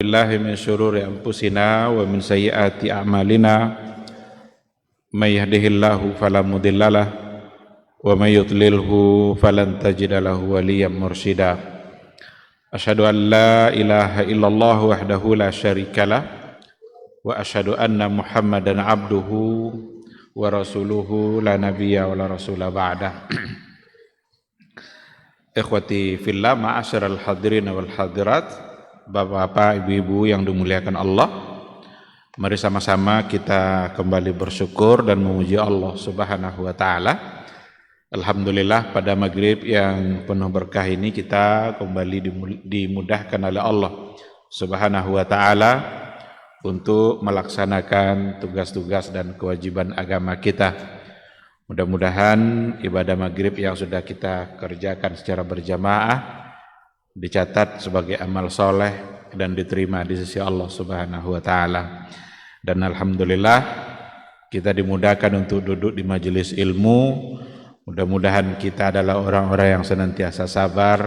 Billahi min syururi anfusina wa min sayyiati a'malina may yahdihillahu fala mudhillalah wa may yudlilhu falan tajida lahu waliyyan mursyida. Asyhadu an la ilaha illallah wahdahu la syarikalah wa asyhadu anna Muhammadan abduhu wa rasuluhu la nabiyya wa la rasula ba'dah. Ikhwati fillah, ma'asyiral hadirin wal hadirat, Bapak-bapak, ibu-ibu yang dimuliakan Allah, mari sama-sama kita kembali bersyukur dan memuji Allah Subhanahu wa taala. Alhamdulillah, pada maghrib yang penuh berkah ini kita kembali dimudahkan oleh Allah Subhanahu wa taala untuk melaksanakan tugas-tugas dan kewajiban agama kita. Mudah-mudahan ibadah maghrib yang sudah kita kerjakan secara berjamaah dicatat sebagai amal soleh dan diterima di sisi Allah Subhanahu wa taala. Dan alhamdulillah kita dimudahkan untuk duduk di majelis ilmu. Mudah-mudahan kita adalah orang-orang yang senantiasa sabar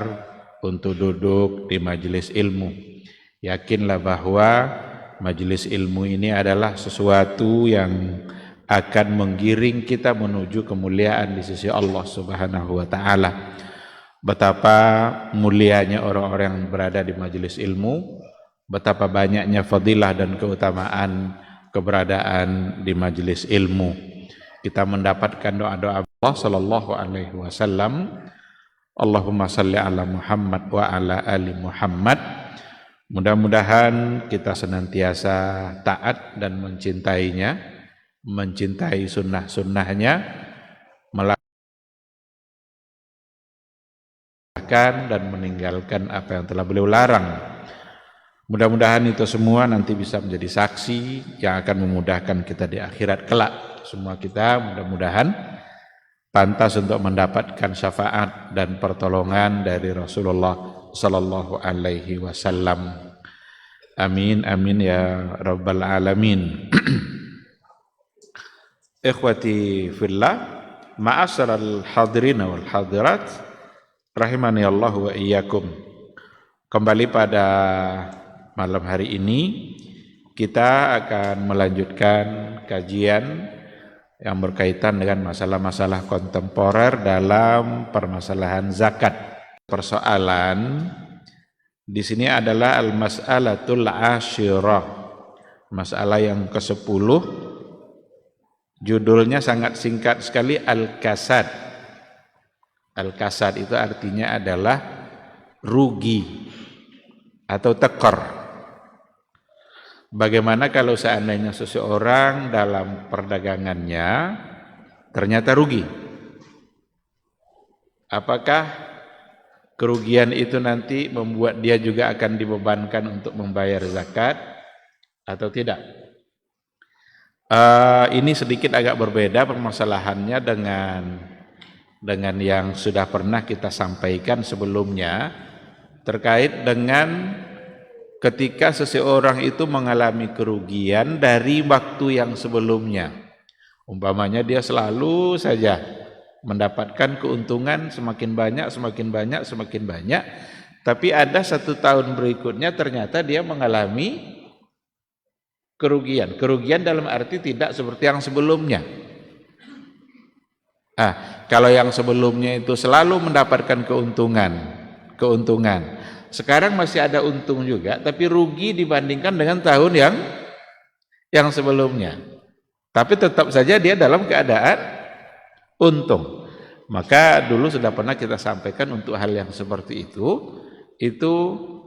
untuk duduk di majelis ilmu. Yakinlah bahwa majelis ilmu ini adalah sesuatu yang akan menggiring kita menuju kemuliaan di sisi Allah Subhanahu wa taala. Betapa mulianya orang-orang yang berada di majelis ilmu, betapa banyaknya fadilah dan keutamaan keberadaan di majelis ilmu. Kita mendapatkan doa-doa Allah sallallahu alaihi wasallam, Allahumma salli ala Muhammad wa ala ali Muhammad. Mudah-mudahan kita senantiasa taat dan mencintainya, mencintai sunnah-sunnahnya, dan meninggalkan apa yang telah beliau larang. Mudah-mudahan itu semua nanti bisa menjadi saksi yang akan memudahkan kita di akhirat kelak. Semua kita mudah-mudahan pantas untuk mendapatkan syafaat dan pertolongan dari Rasulullah sallallahu alaihi wasallam. Amin amin ya rabbal alamin. Ikhwati fillah, ma'asyiral hadirin wal hadirat, rahimani Allah wa iyyakum. Kembali pada malam hari ini kita akan melanjutkan kajian yang berkaitan dengan masalah-masalah kontemporer dalam permasalahan zakat. Persoalan di sini adalah al-mas'alatul asyirah, masalah yang ke-10. Judulnya sangat singkat sekali, al-kasad. Al-kasad itu artinya adalah rugi atau tekor. Bagaimana kalau seandainya seseorang dalam perdagangannya ternyata rugi? Apakah kerugian itu nanti membuat dia juga akan dibebankan untuk membayar zakat atau tidak? Ini sedikit agak berbeda permasalahannya dengan yang sudah pernah kita sampaikan sebelumnya, terkait dengan ketika seseorang itu mengalami kerugian dari waktu yang sebelumnya. Umpamanya dia selalu saja mendapatkan keuntungan semakin banyak, tapi ada 1 tahun berikutnya ternyata dia mengalami kerugian dalam arti tidak seperti yang sebelumnya. Kalau yang sebelumnya itu selalu mendapatkan keuntungan, sekarang masih ada untung juga, tapi rugi dibandingkan dengan tahun yang sebelumnya. Tapi tetap saja dia dalam keadaan untung. Maka dulu sudah pernah kita sampaikan untuk hal yang seperti itu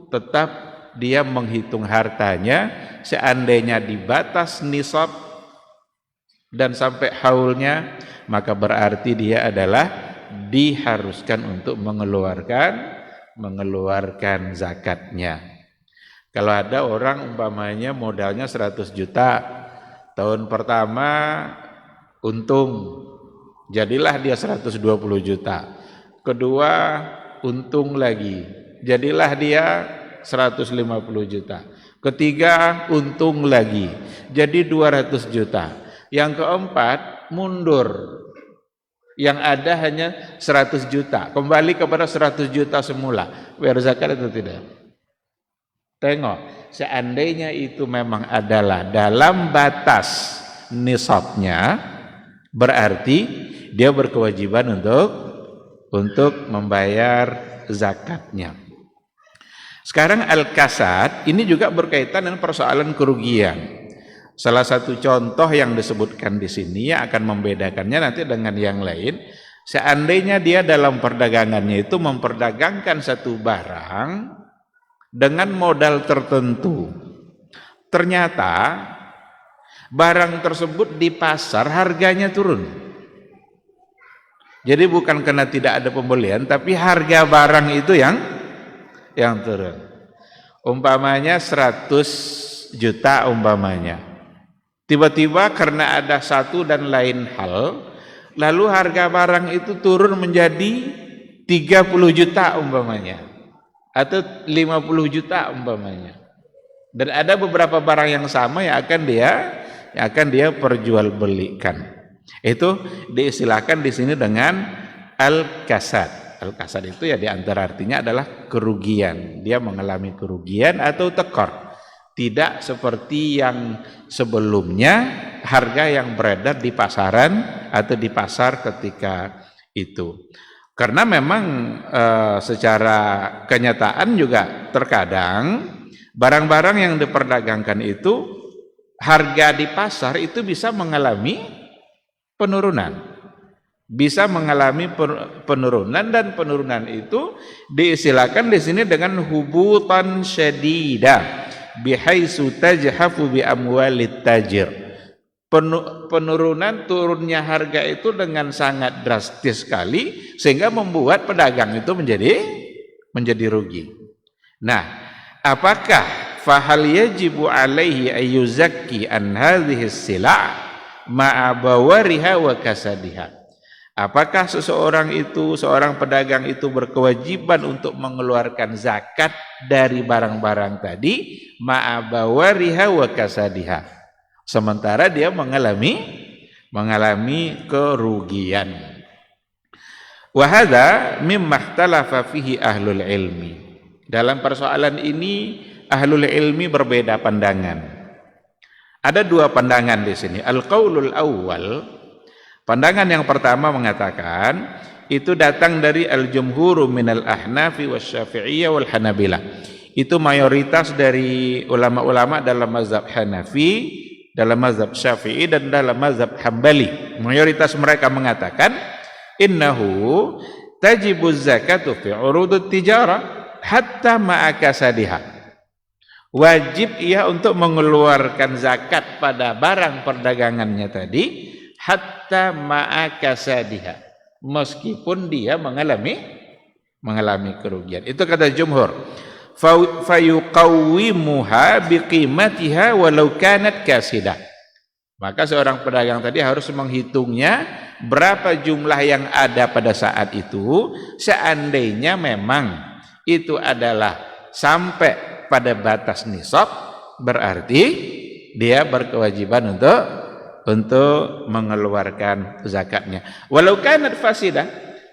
tetap dia menghitung hartanya seandainya di batas nisab dan sampai haulnya, maka berarti dia adalah diharuskan untuk mengeluarkan zakatnya. Kalau ada orang umpamanya modalnya 100 juta, tahun pertama untung, jadilah dia 120 juta. Kedua untung lagi, jadilah dia 150 juta. Ketiga untung lagi, jadi 200 juta. Yang keempat mundur, yang ada hanya 100 juta, kembali kepada 100 juta semula. Bayar zakat atau tidak? Tengok, seandainya itu memang adalah dalam batas nisabnya, berarti dia berkewajiban untuk membayar zakatnya. Sekarang al-kasad ini juga berkaitan dengan persoalan kerugian. Salah satu contoh yang disebutkan di sini yang akan membedakannya nanti dengan yang lain, seandainya dia dalam perdagangannya itu memperdagangkan satu barang dengan modal tertentu, ternyata barang tersebut di pasar harganya turun. Jadi bukan karena tidak ada pembelian, tapi harga barang itu yang turun. Umpamanya 100 juta umpamanya. Tiba-tiba karena ada satu dan lain hal, lalu harga barang itu turun menjadi 30 juta umpamanya. Atau 50 juta umpamanya. Dan ada beberapa barang yang sama yang akan dia perjualbelikan. Itu diistilahkan di sini dengan al-kasad. Al-kasad itu ya diantara artinya adalah kerugian. Dia mengalami kerugian atau tekor. Tidak seperti yang sebelumnya harga yang beredar di pasaran atau di pasar ketika itu. Karena memang secara kenyataan juga terkadang barang-barang yang diperdagangkan itu harga di pasar itu bisa mengalami penurunan. Bisa mengalami penurunan, dan penurunan itu diistilahkan di sini dengan hubutan syadida bihaitsu tajhafu bi amwalit tajir. Penurunan, turunnya harga itu dengan sangat drastis sekali sehingga membuat pedagang itu menjadi rugi. Nah, apakah fahal yajibu alaihi ayyuzakki an hadhihi sila' ma'a bawariha wa kasadiha? Apakah seorang pedagang itu berkewajiban untuk mengeluarkan zakat dari barang-barang tadi ma'a bawariha wa kasadiha? Sementara dia mengalami kerugian. Wa hadza mimma ikhtalafa fihi ahlul ilmi. Dalam persoalan ini ahlul ilmi berbeda pandangan. Ada dua pandangan di sini. Al-qaulul awwal, pandangan yang pertama mengatakan itu datang dari al-jumhuru minal ahnafi wasyafi'iyah wal hanabilah. Itu mayoritas dari ulama-ulama dalam mazhab Hanafi, dalam mazhab Syafi'i, dan dalam mazhab Hambali. Mayoritas mereka mengatakan innahu tajibuz zakatu fi urudut tijarah hatta ma'a kasadiha. Wajib ia untuk mengeluarkan zakat pada barang perdagangannya tadi hatta ma'a kasadiha, meskipun dia mengalami kerugian. Itu kata jumhur. Fayuqawwimuha biqimatiha walau kanat kasidah. Maka seorang pedagang tadi harus menghitungnya berapa jumlah yang ada pada saat itu, seandainya memang itu adalah sampai pada batas nisab, berarti dia berkewajiban untuk mengeluarkan zakatnya. Walau kanat fasidah,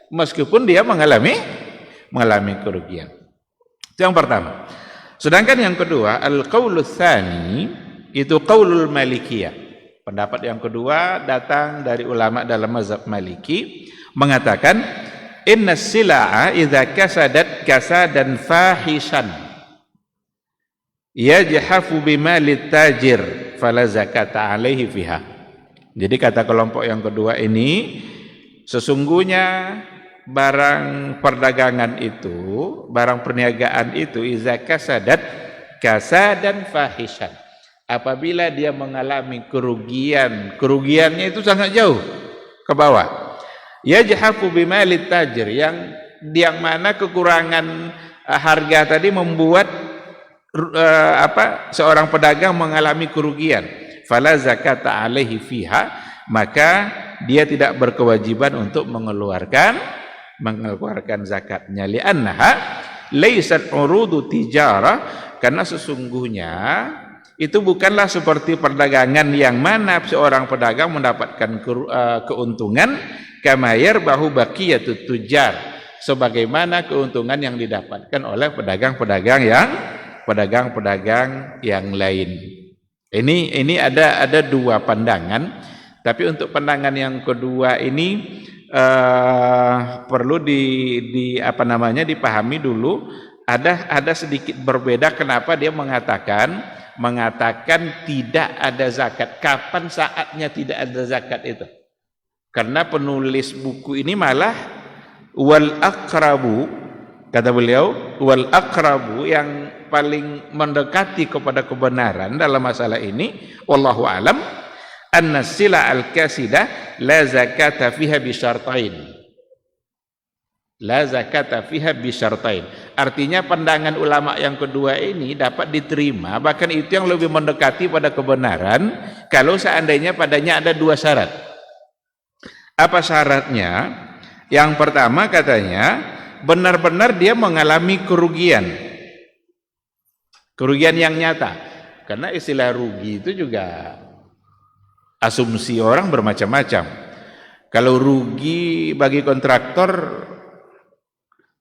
meskipun dia mengalami kerugian. Itu yang pertama. Sedangkan yang kedua, al-qaulul tsani, itu qaulul malikiyah. Pendapat yang kedua datang dari ulama dalam mazhab Maliki, mengatakan inna sila'a idza kasadat kasadan fahishan yajhafu bimalit tajir fala zakata alaihi fiha. Jadi kata kelompok yang kedua ini, sesungguhnya barang perdagangan itu, barang perniagaan itu iza kasadat kasadan fahishan, apabila dia mengalami kerugiannya itu sangat jauh ke bawah, yajhafu bimalit tajir, yang mana kekurangan harga tadi membuat seorang pedagang mengalami kerugian, fala zakata alaihi fiha, maka dia tidak berkewajiban untuk mengeluarkan zakatnya. Li'annaha laysat urudu tijarah, karena sesungguhnya itu bukanlah seperti perdagangan yang mana seorang pedagang mendapatkan keuntungan kama yarbahu baqiyatut tujar, sebagaimana keuntungan yang didapatkan oleh pedagang-pedagang pedagang-pedagang yang lain. Ini ada dua pandangan, tapi untuk pandangan yang kedua ini perlu dipahami dulu. Ada sedikit berbeda kenapa dia mengatakan tidak ada zakat. Kapan saatnya tidak ada zakat itu? Karena penulis buku ini malah wal aqrabu, kata beliau, wal aqrabu, yang paling mendekati kepada kebenaran dalam masalah ini, wallahu alam, anna sila al-kasidah la zakata fiha bisyartain. La zakata fiha bisyartain. Artinya pandangan ulama yang kedua ini dapat diterima, bahkan itu yang lebih mendekati pada kebenaran, kalau seandainya padanya ada dua syarat. Apa syaratnya? Yang pertama katanya, benar-benar dia mengalami kerugian. Kerugian yang nyata. Karena istilah rugi itu juga asumsi orang bermacam-macam. Kalau rugi bagi kontraktor,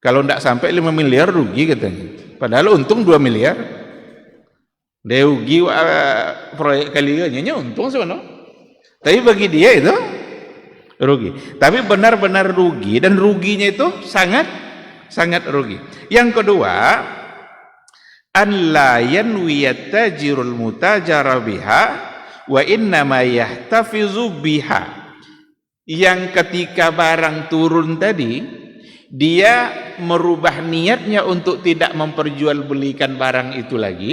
kalau tidak sampai 5 miliar rugi katanya. Padahal untung 2 miliar. Dia rugi proyek kalinya untung sebenarnya. Tapi bagi dia itu rugi. Tapi benar-benar rugi, dan ruginya itu sangat rugi. Yang kedua, an la yanwi tajirul mutajara biha wa innama yahtafizu biha. Yang ketika barang turun tadi, dia merubah niatnya untuk tidak memperjualbelikan barang itu lagi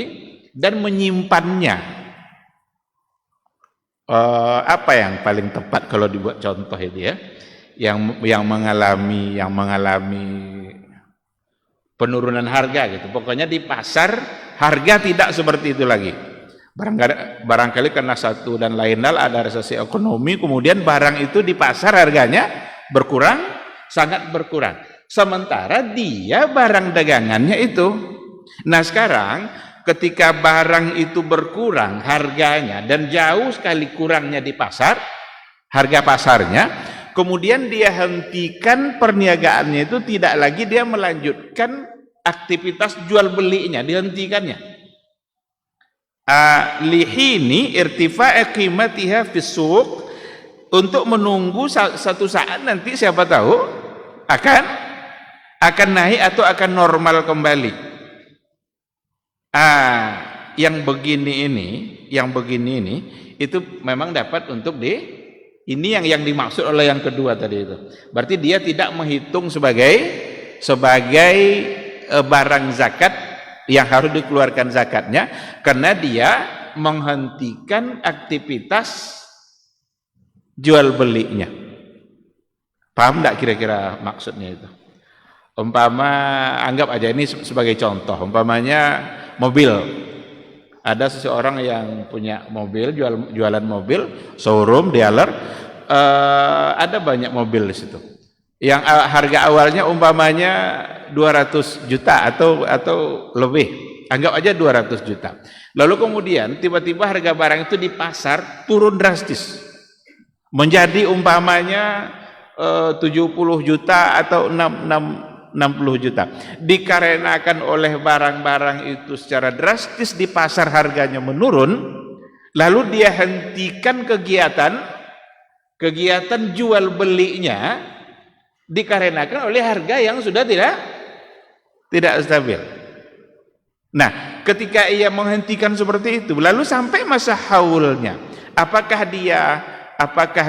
dan menyimpannya. Apa yang paling tepat kalau dibuat contoh itu ya? Yang mengalami penurunan harga gitu. Pokoknya di pasar harga tidak seperti itu lagi. Barangkali karena satu dan lain hal ada resesi ekonomi, kemudian barang itu di pasar harganya berkurang, sangat berkurang. Sementara dia barang dagangannya itu. Nah sekarang ketika barang itu berkurang harganya dan jauh sekali kurangnya di pasar, harga pasarnya, kemudian dia hentikan perniagaannya itu, tidak lagi dia melanjutkan aktivitas jual belinya, dihentikannya. Lihini irtifa'i qimatiha fis suq, untuk menunggu satu saat nanti siapa tahu akan naik atau akan normal kembali. Yang begini ini itu memang dapat untuk ini yang dimaksud oleh yang kedua tadi itu. Berarti dia tidak menghitung sebagai barang zakat yang harus dikeluarkan zakatnya, karena dia menghentikan aktivitas jual belinya. Paham enggak kira-kira maksudnya itu? Anggap aja ini sebagai contoh, umpamanya mobil. Ada seseorang yang punya mobil, jualan mobil, showroom, dealer, ada banyak mobil di situ. Yang harga awalnya umpamanya 200 juta atau lebih. Anggap aja 200 juta. Lalu kemudian tiba-tiba harga barang itu di pasar turun drastis. Menjadi umpamanya 70 juta atau 60 juta. Dikarenakan oleh barang-barang itu secara drastis di pasar harganya menurun, lalu dia hentikan kegiatan jual belinya, dikarenakan oleh harga yang sudah tidak stabil. Nah, ketika ia menghentikan seperti itu, lalu sampai masa haulnya, apakah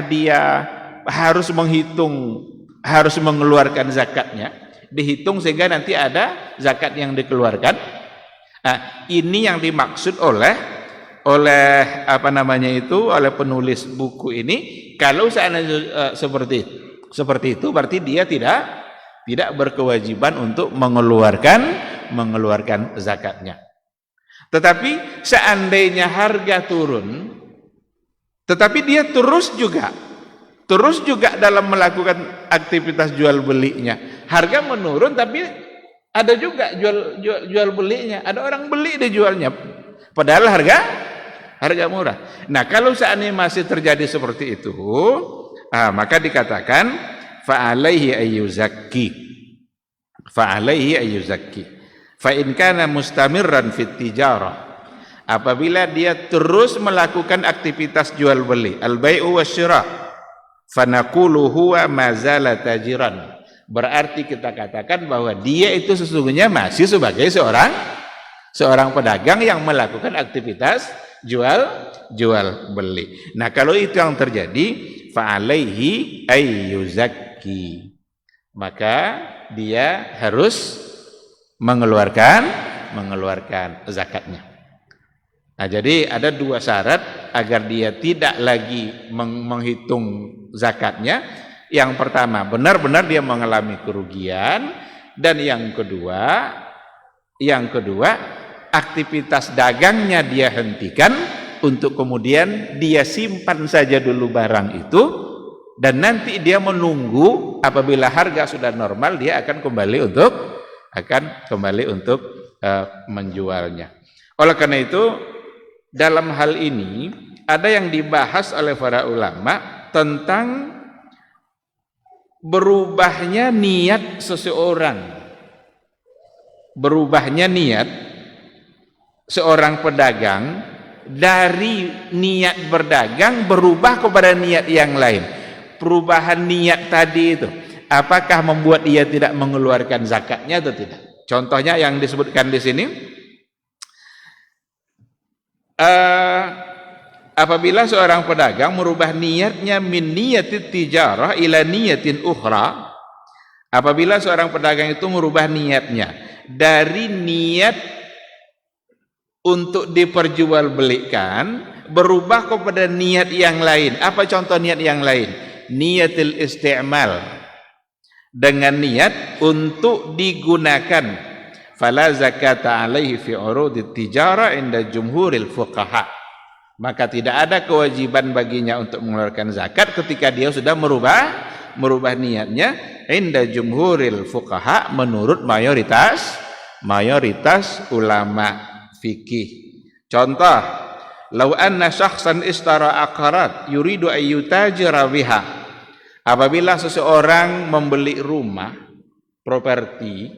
dia harus mengeluarkan zakatnya, dihitung sehingga nanti ada zakat yang dikeluarkan. Nah, ini yang dimaksud oleh oleh penulis buku ini. Kalau seandainya seperti itu berarti dia tidak berkewajiban untuk mengeluarkan zakatnya. Tetapi seandainya harga turun, tetapi dia terus juga dalam melakukan aktivitas jual belinya. Harga menurun tapi ada juga jual belinya. Ada orang beli dijualnya padahal harga murah. Nah, kalau seandainya masih terjadi seperti itu, maka dikatakan fa'alaihi ayyuzakki. Fa in kana mustamirran fit tijarah, apabila dia terus melakukan aktivitas jual beli, al-bai'u wasyira, fa naqulu huwa mazala tajiran, berarti kita katakan bahwa dia itu sesungguhnya masih sebagai seorang pedagang yang melakukan aktivitas jual beli. Nah, kalau itu yang terjadi, fa alaihi ay yuzakki, maka dia harus mengeluarkan zakatnya. Nah, jadi ada dua syarat agar dia tidak lagi menghitung zakatnya. Yang pertama, benar-benar dia mengalami kerugian, dan yang kedua, aktivitas dagangnya dia hentikan untuk kemudian dia simpan saja dulu barang itu, dan nanti dia menunggu apabila harga sudah normal dia akan kembali untuk menjualnya. Oleh karena itu, dalam hal ini ada yang dibahas oleh para ulama tentang berubahnya niat seseorang, berubahnya niat seorang pedagang dari niat berdagang berubah kepada niat yang lain. Perubahan niat tadi itu, apakah membuat dia tidak mengeluarkan zakatnya atau tidak? Contohnya yang disebutkan di sini, apabila seorang pedagang merubah niatnya min niyatit tijarah ila niyatin ukhra, apabila seorang pedagang itu merubah niatnya dari niat untuk diperjualbelikan berubah kepada niat yang lain. Apa contoh niat yang lain? Niyatil isti'mal, dengan niat untuk digunakan. Fala zakata alaihi fi urudit tijarah inda jumhuril fuqaha, maka tidak ada kewajiban baginya untuk mengeluarkan zakat ketika dia sudah merubah niatnya inda jumhuril fuqaha, menurut mayoritas ulama fikih. Contoh, lau anna syakhsan istara aqarat yuridu ayyutajira biha, apabila seseorang membeli rumah, properti,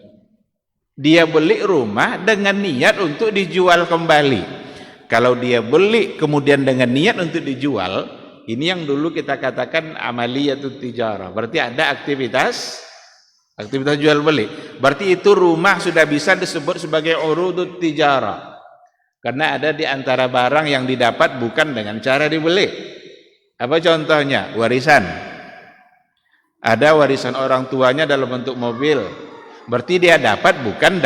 dia beli rumah dengan niat untuk dijual kembali. Kalau dia beli kemudian dengan niat untuk dijual, ini yang dulu kita katakan amaliyatut tijarah, berarti ada aktivitas jual beli. Berarti itu rumah sudah bisa disebut sebagai urudut tijarah, karena ada di antara barang yang didapat bukan dengan cara dibeli. Apa contohnya? Warisan. Ada warisan orang tuanya dalam bentuk mobil, berarti dia dapat bukan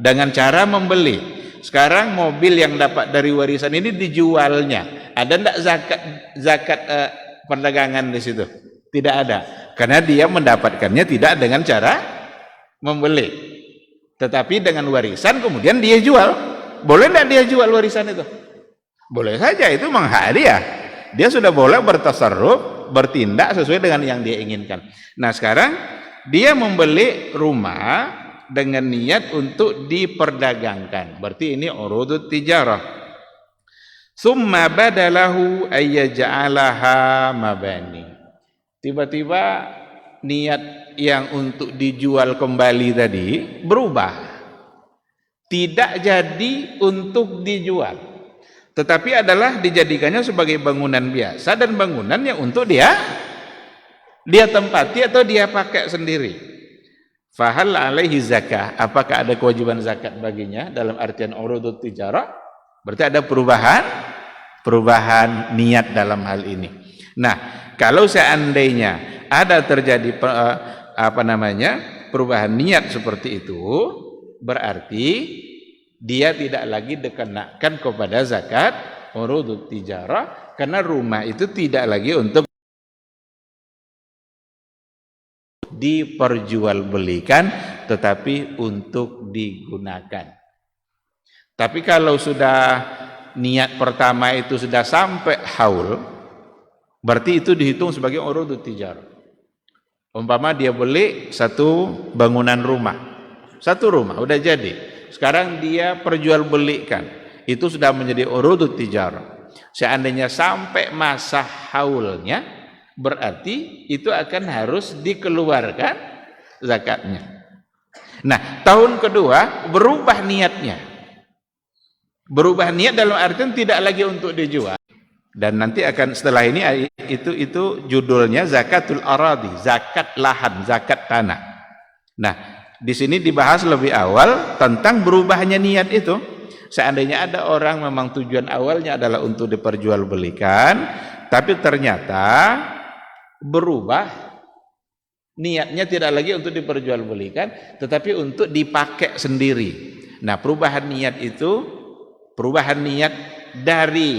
dengan cara membeli. Sekarang mobil yang dapat dari warisan ini dijualnya, ada enggak zakat perdagangan di situ? Tidak ada, karena dia mendapatkannya tidak dengan cara membeli, tetapi dengan warisan kemudian dia jual. Boleh enggak dia jual warisan itu? Boleh saja, itu memang hak dia. Dia sudah boleh bertasarruf, bertindak sesuai dengan yang dia inginkan. Nah, sekarang dia membeli rumah dengan niat untuk diperdagangkan, berarti ini urudut tijarah. Summa badalahu ayyaj'alaha mabani, tiba-tiba niat yang untuk dijual kembali tadi berubah, tidak jadi untuk dijual, tetapi adalah dijadikannya sebagai bangunan biasa, dan bangunan yang untuk dia tempati atau dia pakai sendiri. Fahal alaihi zakah, apakah ada kewajiban zakat baginya dalam artian urudut tijarah? Berarti ada perubahan niat dalam hal ini. Nah, kalau seandainya ada terjadi perubahan niat seperti itu, berarti dia tidak lagi dikenakan kepada zakat urudut tijarah, karena rumah itu tidak lagi untuk diperjualbelikan, tetapi untuk digunakan. Tapi kalau sudah niat pertama itu sudah sampai haul, berarti itu dihitung sebagai urudut tijarah. Umpama dia beli satu bangunan rumah, satu rumah udah jadi, sekarang dia perjualbelikan, itu sudah menjadi urudut tijarah. Seandainya sampai masa haulnya, berarti itu akan harus dikeluarkan zakatnya. Nah, tahun kedua berubah niatnya. Berubah niat dalam artian tidak lagi untuk dijual. Dan nanti akan setelah ini itu judulnya zakatul aradi, zakat lahan, zakat tanah. Nah, di sini dibahas lebih awal tentang berubahnya niat itu. Seandainya ada orang memang tujuan awalnya adalah untuk diperjualbelikan, tapi ternyata berubah niatnya tidak lagi untuk diperjualbelikan, tetapi untuk dipakai sendiri. Nah, perubahan niat dari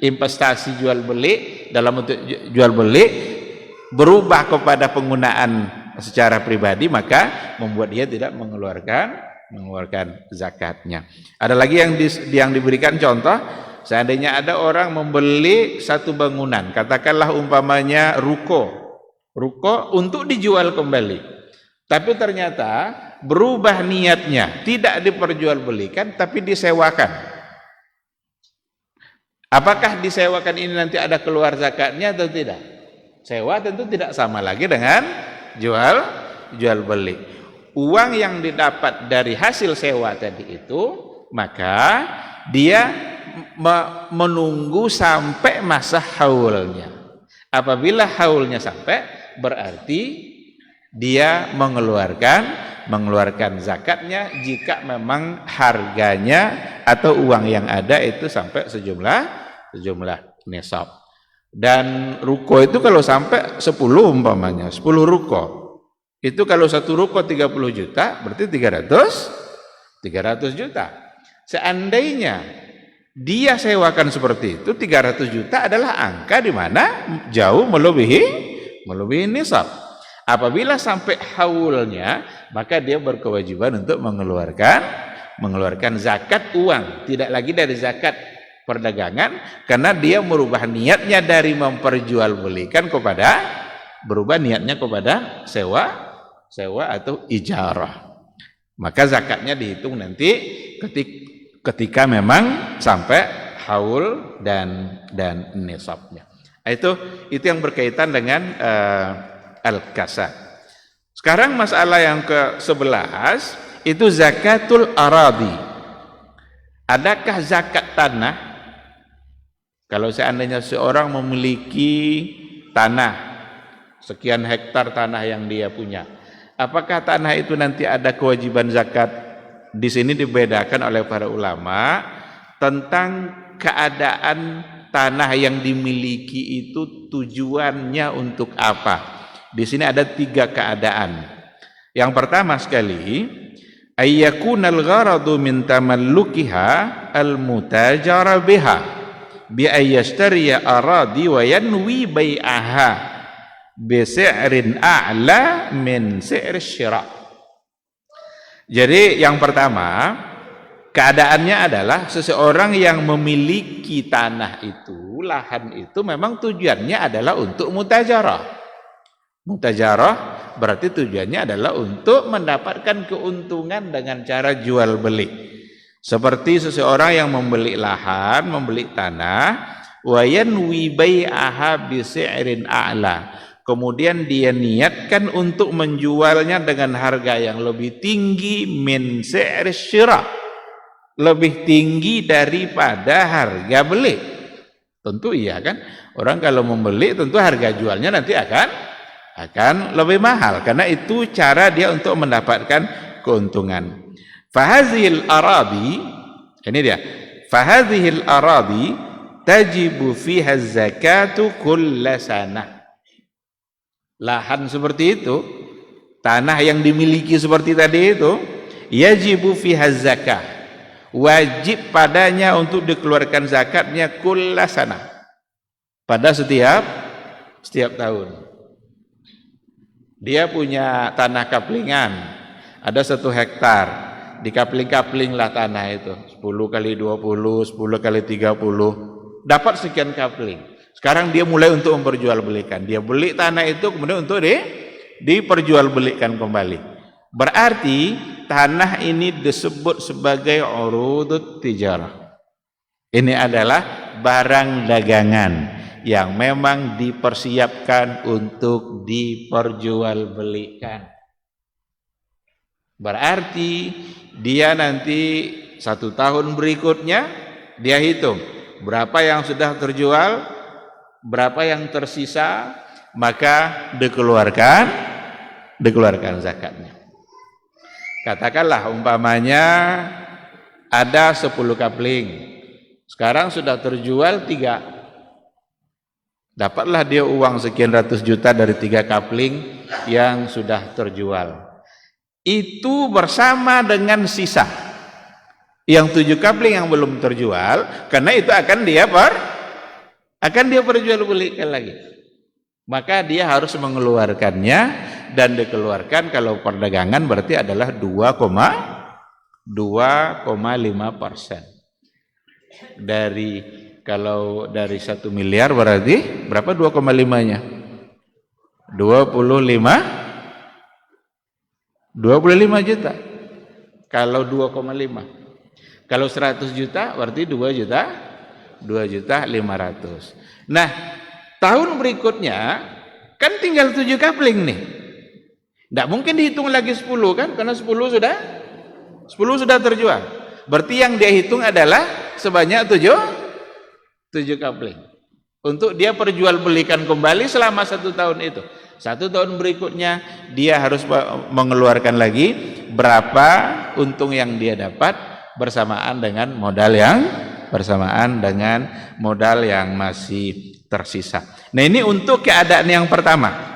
investasi jual beli dalam untuk jual beli berubah kepada penggunaan secara pribadi, maka membuat dia tidak mengeluarkan zakatnya. Ada lagi yang diberikan contoh, seandainya ada orang membeli satu bangunan, katakanlah umpamanya ruko untuk dijual kembali, tapi ternyata berubah niatnya, tidak diperjualbelikan tapi disewakan. Apakah disewakan ini nanti ada keluar zakatnya atau tidak? Sewa tentu tidak sama lagi dengan jual beli. Uang yang didapat dari hasil sewa tadi itu, maka dia menunggu sampai masa haulnya. Apabila haulnya sampai, berarti dia mengeluarkan zakatnya jika memang harganya atau uang yang ada itu sampai sejumlah nisab. Dan ruko itu kalau sampai 10 umpamanya, 10 ruko. Itu kalau satu ruko 30 juta, berarti 300 juta. Seandainya dia sewakan seperti itu, 300 juta adalah angka di mana jauh melebihi nisab. Apabila sampai haulnya, maka dia berkewajiban untuk mengeluarkan zakat uang, tidak lagi dari zakat perdagangan, karena dia merubah niatnya dari memperjualbelikan berubah niatnya kepada sewa atau ijarah. Maka zakatnya dihitung nanti ketika memang sampai haul dan nisabnya. Itu yang berkaitan dengan al-kasab. Sekarang masalah yang ke-11 itu zakatul aradi. Adakah zakat tanah? Kalau seandainya seorang memiliki tanah, sekian hektar tanah yang dia punya, apakah tanah itu nanti ada kewajiban zakat? Di sini dibedakan oleh para ulama tentang keadaan tanah yang dimiliki itu tujuannya untuk apa. Di sini ada 3 keadaan. Yang pertama sekali, ayyakunal gharadu min tamallukiha al-mutajara biha bi ayyashtariya aradi wa yanwi bai'aha bi si'rin a'la min si'r syira'. Jadi yang pertama, keadaannya adalah seseorang yang memiliki tanah itu, lahan itu memang tujuannya adalah untuk mutajarah. Mutajarah berarti tujuannya adalah untuk mendapatkan keuntungan dengan cara jual beli. Seperti seseorang yang membeli lahan, membeli tanah, wa yanwi bai'aha bi si'rin a'la. Kemudian dia niatkan untuk menjualnya dengan harga yang lebih tinggi min si'r syira', lebih tinggi daripada harga beli. Tentu iya kan? Orang kalau membeli tentu harga jualnya nanti akan lebih mahal, karena itu cara dia untuk mendapatkan keuntungan. Fahazil aradi, ini dia. Fahazil aradi tajibu fiha zakatu kulla sanah. Lahan seperti itu, tanah yang dimiliki seperti tadi itu, yajibu fiha zakah, wajib padanya untuk dikeluarkan zakatnya kulla sanah, pada setiap tahun. Dia punya tanah kaplingan, ada 1 hektar, dikapling-kaplinglah tanah itu, 10 kali 20, 10 kali 30, dapat sekian kapling. Sekarang dia mulai untuk memperjualbelikan, dia beli tanah itu kemudian untuk diperjualbelikan kembali. Berarti tanah ini disebut sebagai urudut tijarah. Ini adalah barang dagangan yang memang dipersiapkan untuk diperjualbelikan. Berarti dia nanti 1 tahun berikutnya dia hitung berapa yang sudah terjual, berapa yang tersisa, maka dikeluarkan zakatnya. Katakanlah umpamanya ada 10 kapling, sekarang sudah terjual 3, dapatlah dia uang sekian ratus juta dari 3 kapling yang sudah terjual. Itu bersama dengan sisa yang 7 kapling yang belum terjual, karena itu akan dia perjualbelikan lagi. Maka dia harus mengeluarkannya, dan dikeluarkan kalau perdagangan berarti adalah 2,5%. Kalau dari 1 miliar berarti berapa 2,5-nya? 25 juta. Kalau 2,5. Kalau 100 juta berarti 2.500.000. Nah, tahun berikutnya kan tinggal 7 kapling nih. Tidak mungkin dihitung lagi 10 kan, karena 10 sudah terjual. Berarti yang dia hitung adalah sebanyak 7 kapling. Untuk dia perjualbelikan kembali selama 1 tahun itu. 1 tahun berikutnya dia harus mengeluarkan lagi berapa untung yang dia dapat bersamaan dengan modal yang masih tersisa. Nah, ini untuk keadaan yang pertama.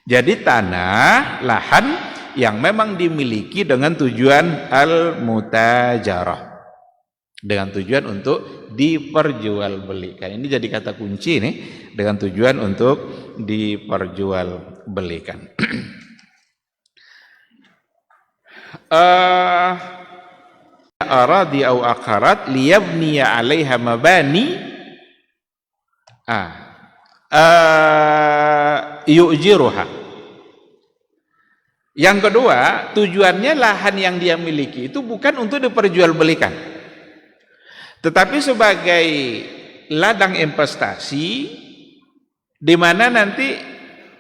Jadi tanah, lahan yang memang dimiliki dengan tujuan al-mutajarah, dengan tujuan untuk diperjualbelikan. Ini jadi kata kunci nih, dengan tujuan untuk diperjualbelikan. Aradi au akarat liyabniya 'alaiha mabani yu'jiruha. Yang kedua, tujuannya lahan yang dia miliki itu bukan untuk diperjualbelikan, tetapi sebagai ladang investasi, di mana nanti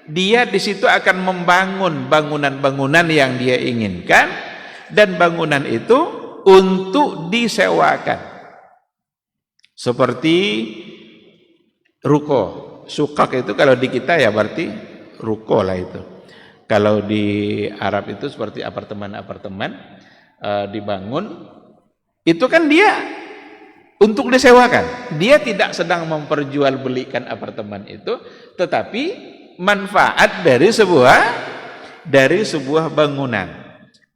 dia di situ akan membangun bangunan-bangunan yang dia inginkan, dan bangunan itu untuk disewakan. Seperti ruko, sukak itu kalau di kita ya berarti ruko lah itu. Kalau di Arab itu seperti apartemen-apartemen dibangun, itu kan dia untuk disewakan. Dia tidak sedang memperjualbelikan apartemen itu, tetapi manfaat dari sebuah bangunan.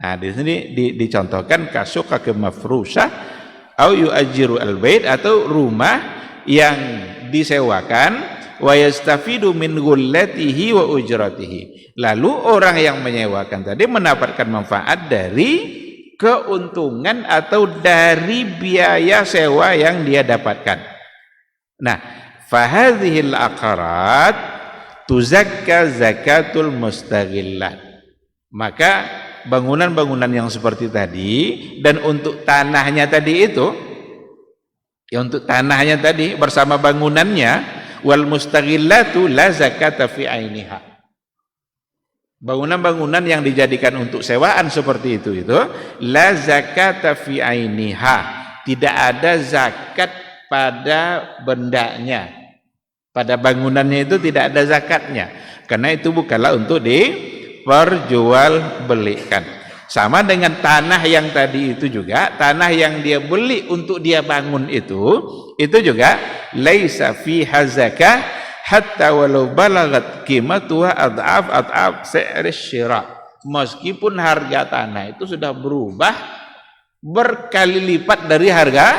Nah, di sini dicontohkan kasuka ke mafrusha au yu'ajjiru al-bait, atau rumah yang disewakan, wa yastafidu min ghullatihi wa ujratihi. Lalu orang yang menyewakan tadi mendapatkan manfaat dari keuntungan atau dari biaya sewa yang dia dapatkan. Nah, fahadhil aqarat tuzakka zakatul mustaghillat. Maka bangunan-bangunan yang seperti tadi, dan untuk tanahnya tadi itu, ya untuk tanahnya tadi bersama bangunannya, wal mustaghillatu la zakata fi ainiha. Bangunan-bangunan yang dijadikan untuk sewaan seperti itu la zakata fi ainiha, tidak ada zakat pada bendanya, pada bangunannya itu tidak ada zakatnya, karena itu bukanlah untuk diperjualbelikan. Sama dengan tanah yang tadi itu juga, tanah yang dia beli untuk dia bangun itu juga laisa fiha zakah hatta walau balagat qimatuha ad'af si'r syira. Meskipun harga tanah itu sudah berubah berkali lipat dari harga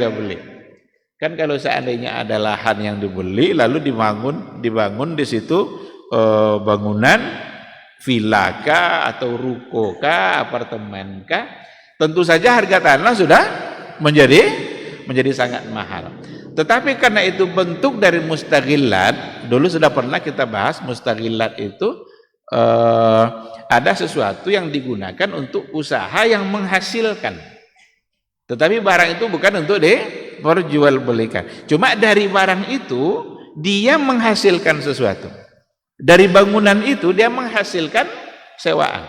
beli. Kan kalau seandainya ada lahan yang dibeli lalu dibangun di situ bangunan villa kah atau ruko kah, apartemen kah, tentu saja harga tanah sudah menjadi sangat mahal. Tetapi karena itu bentuk dari mustaghillat, dulu sudah pernah kita bahas, mustaghillat itu ada sesuatu yang digunakan untuk usaha yang menghasilkan, tetapi barang itu bukan untuk diperjualbelikan. Cuma dari barang itu dia menghasilkan sesuatu. Dari bangunan itu dia menghasilkan sewaan.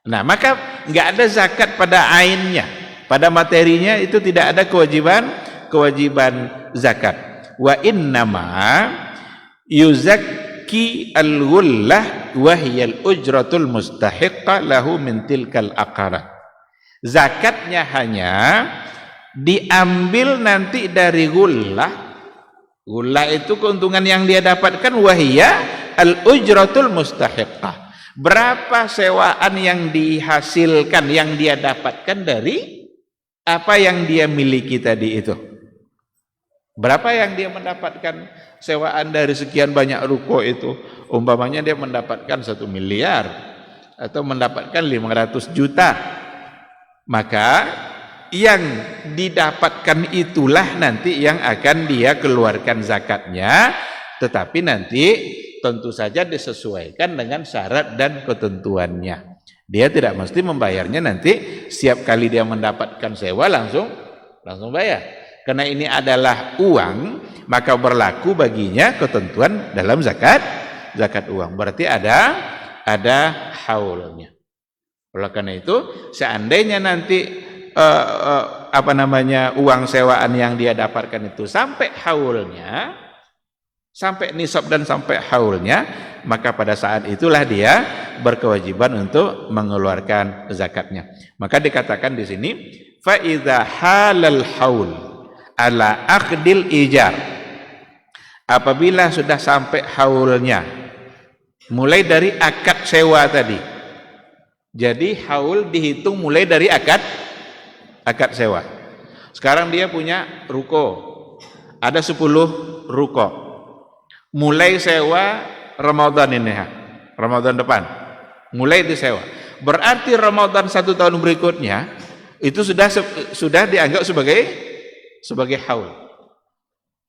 Nah, maka nggak ada zakat pada ainnya, pada materinya itu tidak ada kewajiban zakat. Wa innama yuzakki al-ghullah wa hiya al-ujratul mustahiqqah lahu min tilkal aqarat. Zakatnya hanya diambil nanti dari ghullah. Ghullah itu keuntungan yang dia dapatkan, wahiyya al-ujratul mustahiqqah. Berapa sewaan yang dihasilkan, yang dia dapatkan dari apa yang dia miliki tadi itu. Berapa yang dia mendapatkan sewaan dari sekian banyak ruko itu. Umpamanya dia mendapatkan 1 miliar atau mendapatkan 500 juta. Maka yang didapatkan itulah nanti yang akan dia keluarkan zakatnya, tetapi nanti tentu saja disesuaikan dengan syarat dan ketentuannya. Dia tidak mesti membayarnya nanti setiap kali dia mendapatkan sewa langsung bayar. Karena ini adalah uang, maka berlaku baginya ketentuan dalam zakat uang. Berarti ada haulnya. Oleh karena itu, seandainya nanti uang sewaan yang dia dapatkan itu sampai haulnya, sampai nisab dan sampai haulnya, maka pada saat itulah dia berkewajiban untuk mengeluarkan zakatnya. Maka dikatakan di sini, fa idza halal haul ala aqdil ijar. Apabila sudah sampai haulnya, mulai dari akad sewa tadi. Jadi haul dihitung mulai dari akad sewa. Sekarang dia punya ruko, ada 10 ruko. Mulai sewa Ramadan ini, Ramadan depan, mulai disewa. Berarti Ramadan 1 tahun berikutnya itu sudah dianggap sebagai haul.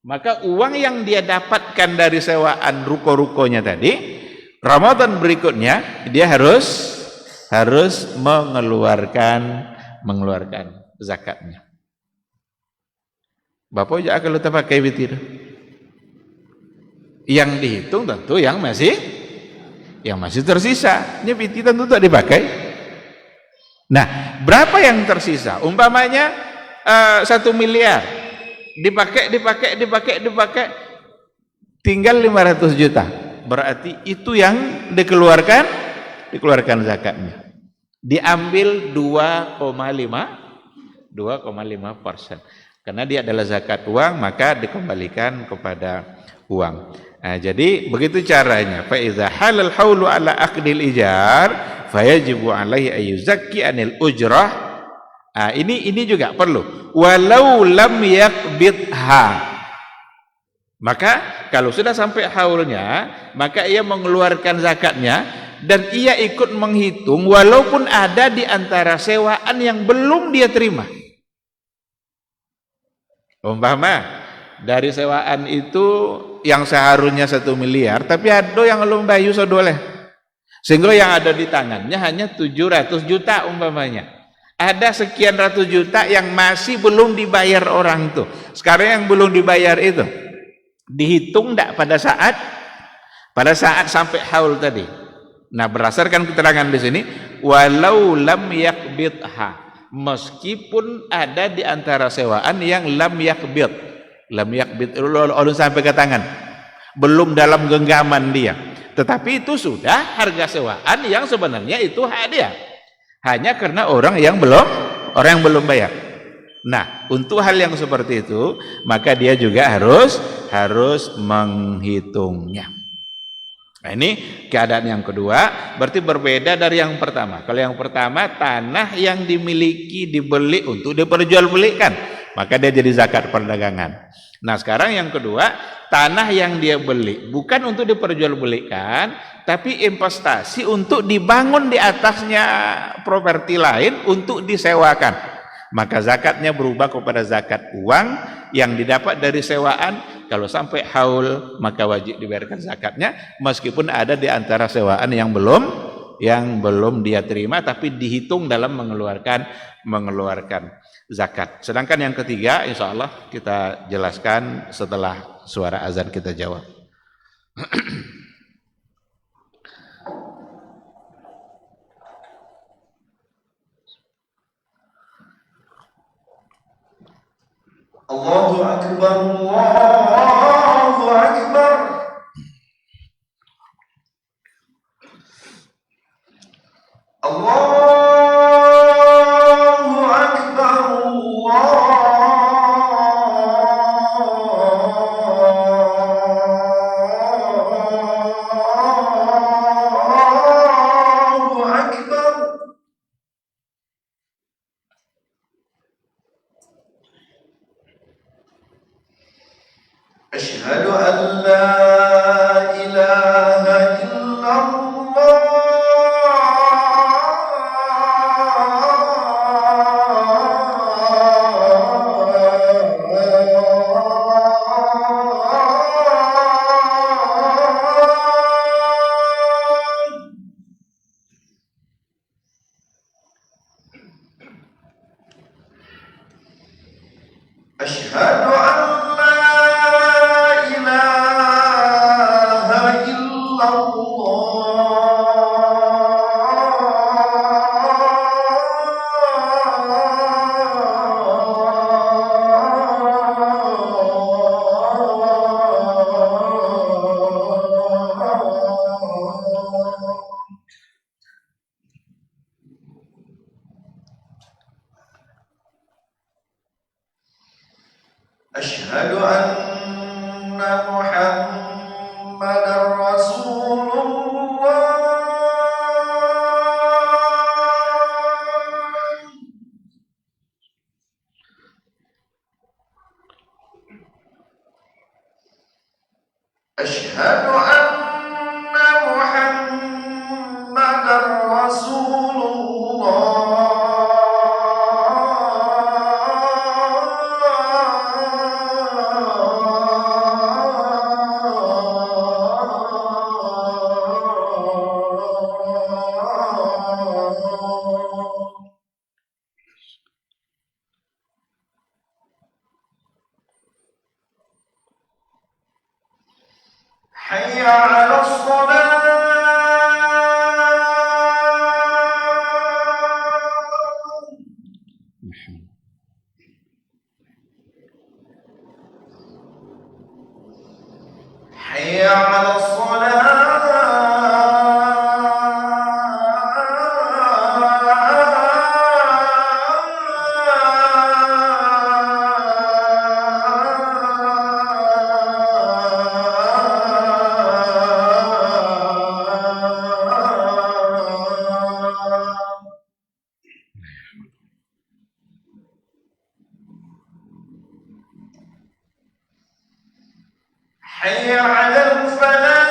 Maka uang yang dia dapatkan dari sewaan ruko-rukonya tadi, Ramadan berikutnya dia harus mengeluarkan zakatnya. Bapak ya kalau tak pakai witir. Yang dihitung tentu yang masih tersisa. Ini witir tentu tak dipakai. Nah, berapa yang tersisa? Umpamanya 1 miliar. Dipakai tinggal 500 juta. Berarti itu yang dikeluarkan zakatnya. Diambil 2,5%. Karena dia adalah zakat uang, maka dikembalikan kepada uang. Nah, jadi begitu caranya. Fa iza halal haulu ala aqdil ijar, fayajibu alaihi ayyuzakki anil ujrah. Nah, ini juga perlu. Walau lam yakbidha. Maka kalau sudah sampai haulnya, maka ia mengeluarkan zakatnya dan ia ikut menghitung walaupun ada di antara sewaan yang belum dia terima. Umpama dari sewaan itu yang seharusnya 1 miliar, tapi ada yang belum bayu sodoleh. Sehingga yang ada di tangannya hanya 700 juta umpamanya. Ada sekian ratus juta yang masih belum dibayar orang itu. Sekarang yang belum dibayar itu dihitung tidak pada saat sampai haul tadi. Nah, berdasarkan keterangan di sini, walau lam yakbidha, meskipun ada di antara sewaan yang lam yakbid ulun sampai ke tangan, belum dalam genggaman dia, tetapi itu sudah harga sewaan yang sebenarnya itu hak dia, hanya karena orang yang belum bayar. Nah, untuk hal yang seperti itu, maka dia juga harus menghitungnya. Nah, ini keadaan yang kedua, berarti berbeda dari yang pertama. Kalau yang pertama, tanah yang dimiliki dibeli untuk diperjualbelikan, maka dia jadi zakat perdagangan. Nah, sekarang yang kedua, tanah yang dia beli bukan untuk diperjualbelikan, tapi investasi untuk dibangun di atasnya properti lain untuk disewakan. Maka zakatnya berubah kepada zakat uang yang didapat dari sewaan. Kalau sampai haul, maka wajib dibayarkan zakatnya, meskipun ada di antara sewaan yang belum dia terima, tapi dihitung dalam mengeluarkan zakat. Sedangkan yang ketiga, insya Allah kita jelaskan setelah suara azan kita jawab. أكبر الله أكبر الله أكبر الله أكبر أشهد أن لا إله إلا أشهد أن لا إله إلا الله أشهد أن محمدا رسول الله أشهد أن محمدا رسول الله حي على الصلاة حي على الصلاة حي على الفلاح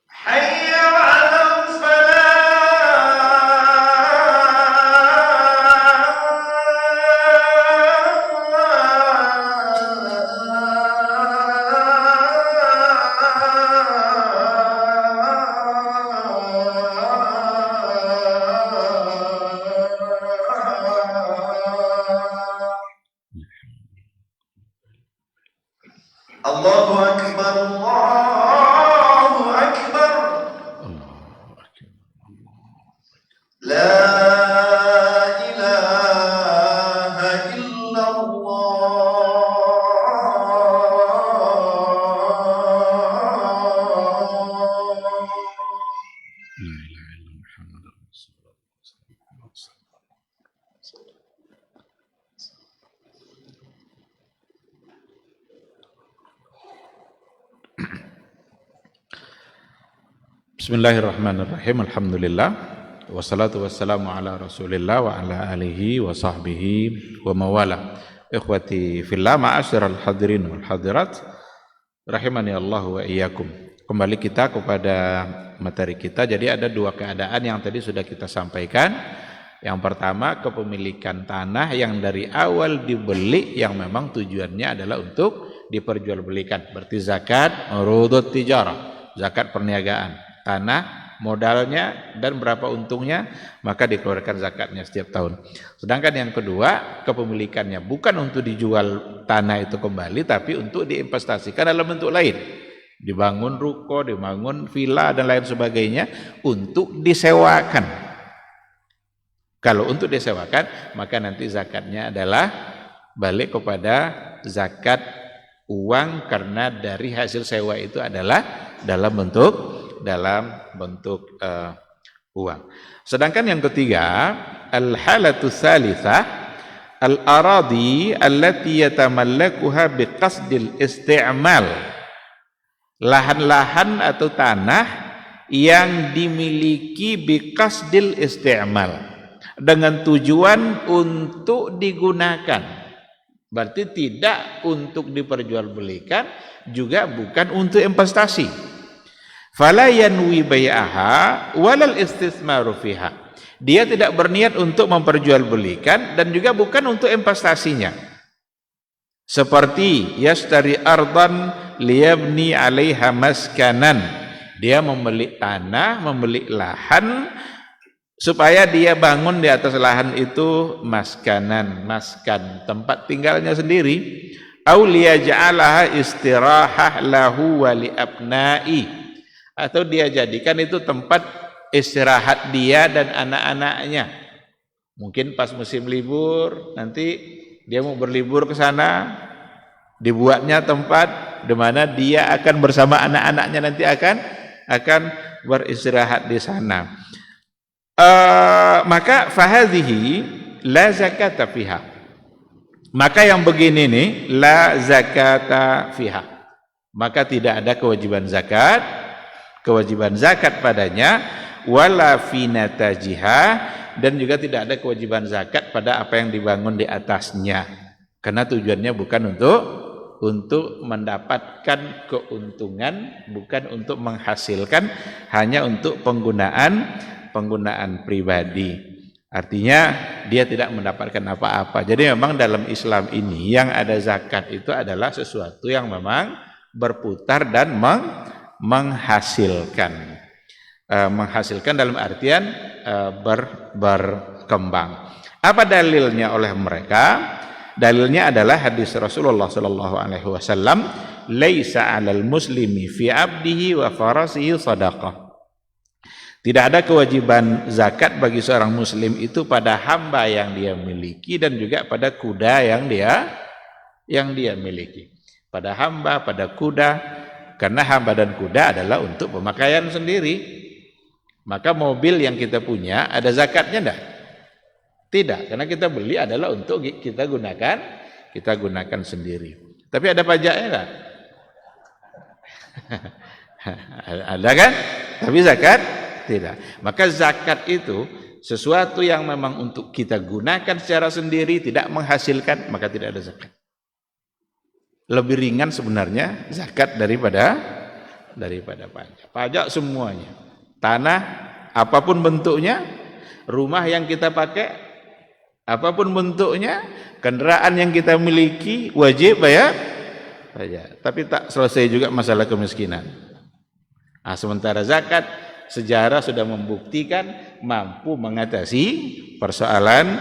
حي على الفلاح الله أكبر الله أكبر لا إله إلا Bismillahirrahmanirrahim. Alhamdulillah. Wassalatu wassalamu ala Rasulillah wa ala alihi wa sahbihi wa mawala. Ikhwati fillah, ma'asyiral hadirin wal hadirat, rahimani Allah wa iyyakum. Kembali kita kepada materi kita. Jadi ada dua keadaan yang tadi sudah kita sampaikan. Yang pertama, kepemilikan tanah yang dari awal dibeli yang memang tujuannya adalah untuk diperjualbelikan. Berarti zakat urudut tijarah, zakat perniagaan. tanah, modalnya, dan berapa untungnya, maka dikeluarkan zakatnya setiap tahun. Sedangkan yang kedua, kepemilikannya bukan untuk dijual tanah itu kembali, tapi untuk diinvestasikan dalam bentuk lain. Dibangun ruko, dibangun villa, dan lain sebagainya untuk disewakan. Kalau untuk disewakan, maka nanti zakatnya adalah balik kepada zakat uang, karena dari hasil sewa itu adalah dalam bentuk uang. Sedangkan yang ketiga, al-halatu tsalitsah al-aradi allati yatamallakuha biqasdil isti'mal. Lahan-lahan atau tanah yang dimiliki biqasdil isti'mal, dengan tujuan untuk digunakan. Berarti tidak untuk diperjualbelikan, juga bukan untuk investasi. Fala yanwi bai'aha walal istismaru fiha. Dia tidak berniat untuk memperjualbelikan dan juga bukan untuk investasinya. Seperti yashtari ardan liyabni 'alaiha maskanan. Dia membeli tanah, membeli lahan supaya dia bangun di atas lahan itu maskan, tempat tinggalnya sendiri. Au liyaj'alaha istirahah lahu wa li abna'i, atau dia jadikan itu tempat istirahat dia dan anak-anaknya. Mungkin pas musim libur nanti dia mau berlibur ke sana, dibuatnya tempat di mana dia akan bersama anak-anaknya nanti akan beristirahat di sana. Maka fahadhihi la zakata fiha. Maka yang begini nih, la zakata fiha, maka tidak ada kewajiban zakat padanya, wala fi natajiha, dan juga tidak ada kewajiban zakat pada apa yang dibangun di atasnya, karena tujuannya bukan untuk mendapatkan keuntungan, bukan untuk menghasilkan, hanya untuk penggunaan pribadi. Artinya dia tidak mendapatkan apa-apa. Jadi memang dalam Islam ini yang ada zakat itu adalah sesuatu yang memang berputar dan menghasilkan. Menghasilkan dalam artian berkembang. Apa dalilnya oleh mereka? Dalilnya adalah hadis Rasulullah sallallahu alaihi wasallam, "Laisa 'alal muslimi fi 'abdihi wa farasihi shadaqah." Tidak ada kewajiban zakat bagi seorang muslim itu pada hamba yang dia miliki dan juga pada kuda yang dia miliki. Pada hamba, pada kuda, karena hamba dan kuda adalah untuk pemakaian sendiri. Maka mobil yang kita punya ada zakatnya enggak? Tidak, karena kita beli adalah untuk kita gunakan sendiri. Tapi ada pajaknya enggak? Ada kan? Tapi zakat tidak. Maka zakat itu sesuatu yang memang untuk kita gunakan secara sendiri, tidak menghasilkan, maka tidak ada zakat. Lebih ringan sebenarnya zakat daripada pajak. Pajak semuanya. Tanah apapun bentuknya, rumah yang kita pakai apapun bentuknya, kendaraan yang kita miliki wajib bayar pajak. Tapi tak selesai juga masalah kemiskinan. Nah, sementara zakat, sejarah sudah membuktikan mampu mengatasi persoalan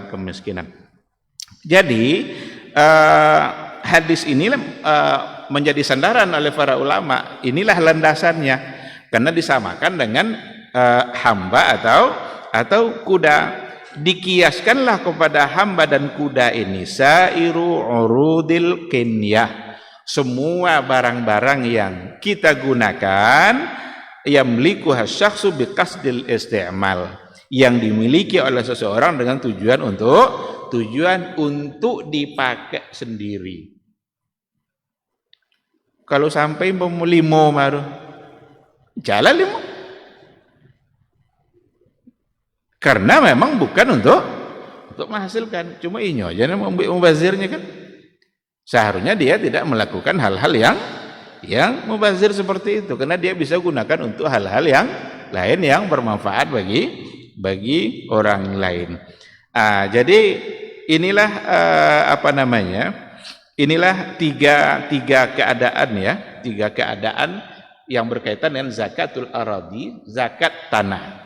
kemiskinan. Jadi hadis ini menjadi sandaran oleh para ulama. Inilah landasannya, karena disamakan dengan hamba atau kuda. Dikiaskanlah kepada hamba dan kuda ini sairu urudil kinyah, semua barang-barang yang kita gunakan, yamlikuha syakhsu biqasdil isti'mal, yang dimiliki oleh seseorang dengan tujuan untuk dipakai sendiri. Kalau sampai limo maru jalan limo, karena memang bukan untuk menghasilkan, cuma inyo aja mubazirnya kan. Seharusnya dia tidak melakukan hal-hal yang mubazir seperti itu, karena dia bisa gunakan untuk hal-hal yang lain yang bermanfaat bagi orang lain. Jadi inilah inilah tiga keadaan ya, tiga keadaan yang berkaitan dengan zakatul aradi, zakat tanah.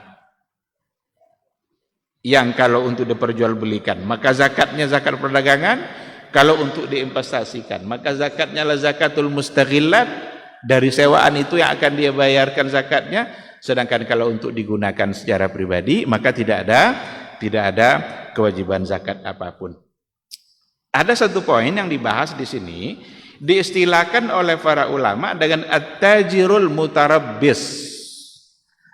Yang kalau untuk diperjualbelikan, maka zakatnya zakat perdagangan. Kalau untuk diinvestasikan, maka zakatnya lah zakatul mustaghillat, dari sewaan itu yang akan dia bayarkan zakatnya. Sedangkan kalau untuk digunakan secara pribadi, maka tidak ada kewajiban zakat apapun. Ada satu poin yang dibahas di sini, diistilahkan oleh para ulama dengan at-tajirul mutarabbis.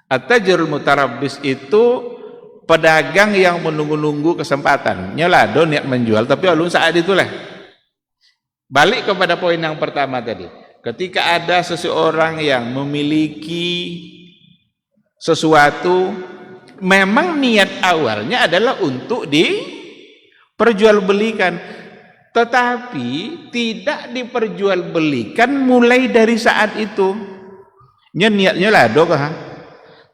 At-tajirul mutarabbis itu pedagang yang menunggu-nunggu kesempatan. Nyelado niat menjual, tapi ulun saat itulah. Balik kepada poin yang pertama tadi. Ketika ada seseorang yang memiliki sesuatu, memang niat awalnya adalah untuk diperjualbelikan, tetapi tidak diperjualbelikan mulai dari saat itu. Niatnya lado kah?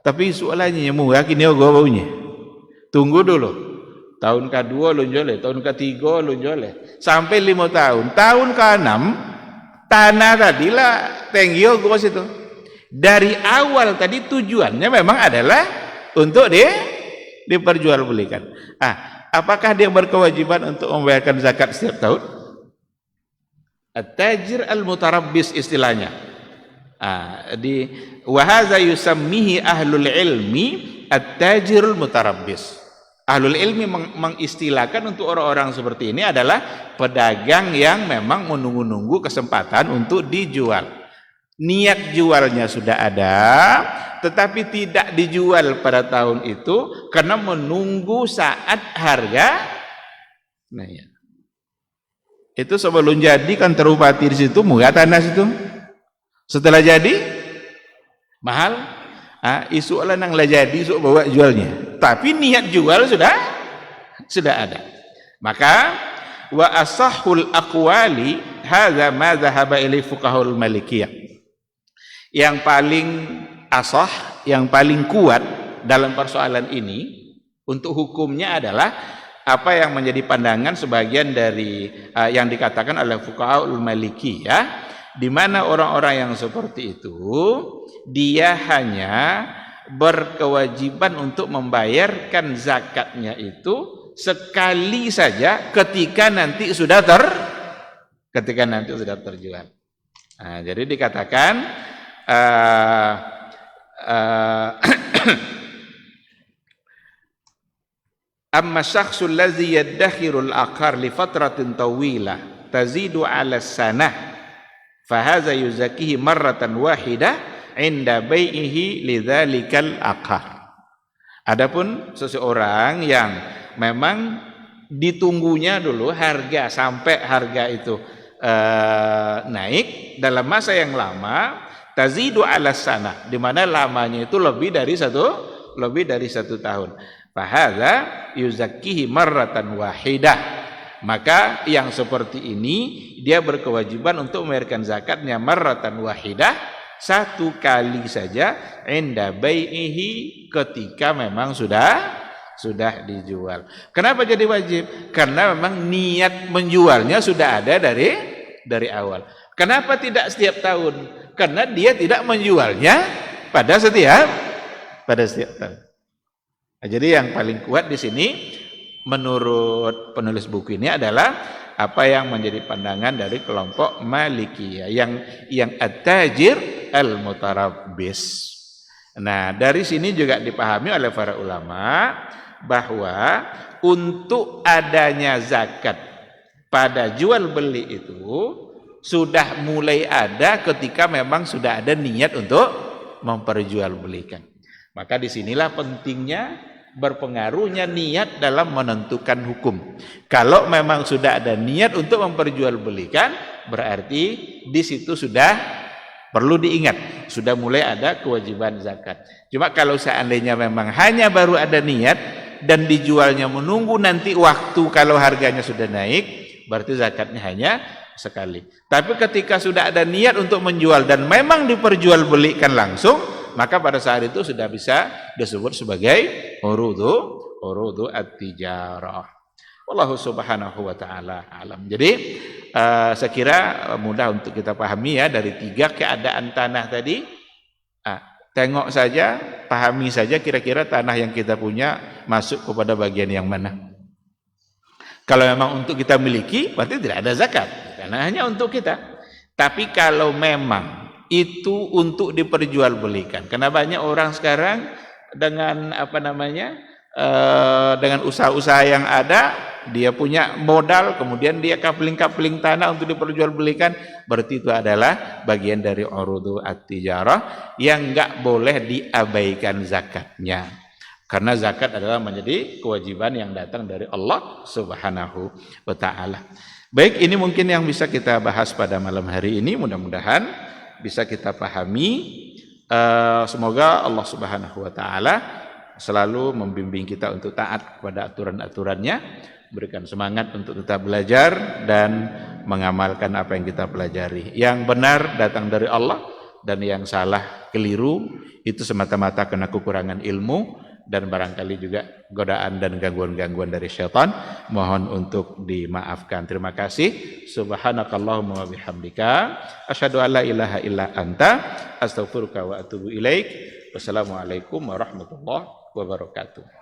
Tapi soalannya murah kini gua baunya. Tunggu dulu, tahun kedua lu jole, tahun ketiga lu jole, sampai 5 tahun, tahun ke-6 tanah tadilah tenggio gua situ. Dari awal tadi tujuannya memang adalah untuk diperjualbelikan. Apakah dia berkewajiban untuk membayarkan zakat setiap tahun? At-tajir al-mutarabbis istilahnya. Di wa hadza yusammihi ahlul ilmi at-tajirul mutarabbis. Ahlul ilmi mengistilahkan untuk orang-orang seperti ini adalah pedagang yang memang menunggu-nunggu kesempatan untuk dijual. Niat jualnya sudah ada, tetapi tidak dijual pada tahun itu karena menunggu saat harga naik. Itu sebelum jadi kan terupati di situ, murah tanah situ. Setelah jadi mahal. Isu lah nang lah jadi, isu bawa jualnya. Tapi niat jual sudah ada. Maka wa asahul aqwali hadza ma dhahaba ilaihi fuqahul malikiyah. Yang paling asah, yang paling kuat dalam persoalan ini untuk hukumnya adalah apa yang menjadi pandangan sebagian dari yang dikatakan oleh fuqahul malikiyah, di mana orang-orang yang seperti itu dia hanya berkewajiban untuk membayarkan zakatnya itu sekali saja ketika nanti sudah terjual. Jadi dikatakan amma syakhsul ladzi yaddakhirul aqar li fatratin tawilah tazidu 'ala sanah fa hadza yuzakihi marratan wahidah inda bai'ihi lidzalikal aqar. Adapun seseorang yang memang ditunggunya dulu harga sampai harga itu naik dalam masa yang lama, tazidu 'ala sana, di mana lamanya itu lebih dari satu tahun. Fa hadza yuzakkihi marratan wahidah. Maka yang seperti ini dia berkewajiban untuk membayarkan zakatnya marratan wahidah, satu kali saja, inda bai'ihi, ketika memang sudah dijual. Kenapa jadi wajib? Karena memang niat menjualnya sudah ada dari awal. Kenapa tidak setiap tahun? Karena dia tidak menjualnya pada setiap tahun. Jadi yang paling kuat di sini menurut penulis buku ini adalah apa yang menjadi pandangan dari kelompok Malikiyah yang at-tajir al-mutarabbis. Nah, dari sini juga dipahami oleh para ulama bahwa untuk adanya zakat pada jual beli itu sudah mulai ada ketika memang sudah ada niat untuk memperjualbelikan. Maka disinilah pentingnya berpengaruhnya niat dalam menentukan hukum. Kalau memang sudah ada niat untuk memperjualbelikan, berarti di situ sudah perlu diingat, sudah mulai ada kewajiban zakat. Cuma kalau seandainya memang hanya baru ada niat dan dijualnya menunggu nanti waktu kalau harganya sudah naik, berarti zakatnya hanya sekali. Tapi ketika sudah ada niat untuk menjual dan memang diperjualbelikan langsung, maka pada saat itu sudah bisa disebut sebagai urudu at-tijarah. Wallahu subhanahu wa ta'ala alam. Jadi saya kira mudah untuk kita pahami ya, dari 3 keadaan tanah tadi Tengok saja, pahami saja kira-kira tanah yang kita punya masuk kepada bagian yang mana. Kalau memang untuk kita miliki, berarti tidak ada zakat, karena hanya untuk kita. Tapi kalau memang itu untuk diperjualbelikan, karena banyak orang sekarang dengan dengan usaha-usaha yang ada, dia punya modal, kemudian dia kapling-kapling tanah untuk diperjualbelikan, berarti itu adalah bagian dari urudu at-tijarah yang enggak boleh diabaikan zakatnya. Karena zakat adalah menjadi kewajiban yang datang dari Allah Subhanahu wa taala. Baik, ini mungkin yang bisa kita bahas pada malam hari ini, mudah-mudahan bisa kita pahami. Semoga Allah Subhanahu wa taala selalu membimbing kita untuk taat kepada aturan-aturannya, berikan semangat untuk tetap belajar dan mengamalkan apa yang kita pelajari. Yang benar datang dari Allah dan yang salah, keliru, itu semata-mata karena kekurangan ilmu dan barangkali juga godaan dan gangguan-gangguan dari syaitan. Mohon untuk dimaafkan. Terima kasih. Subhanakallahumma wa bihamdika asyhadu an la ilaha illa anta astaghfiruka wa atubu ilaik. Wassalamualaikum warahmatullahi wabarakatuh.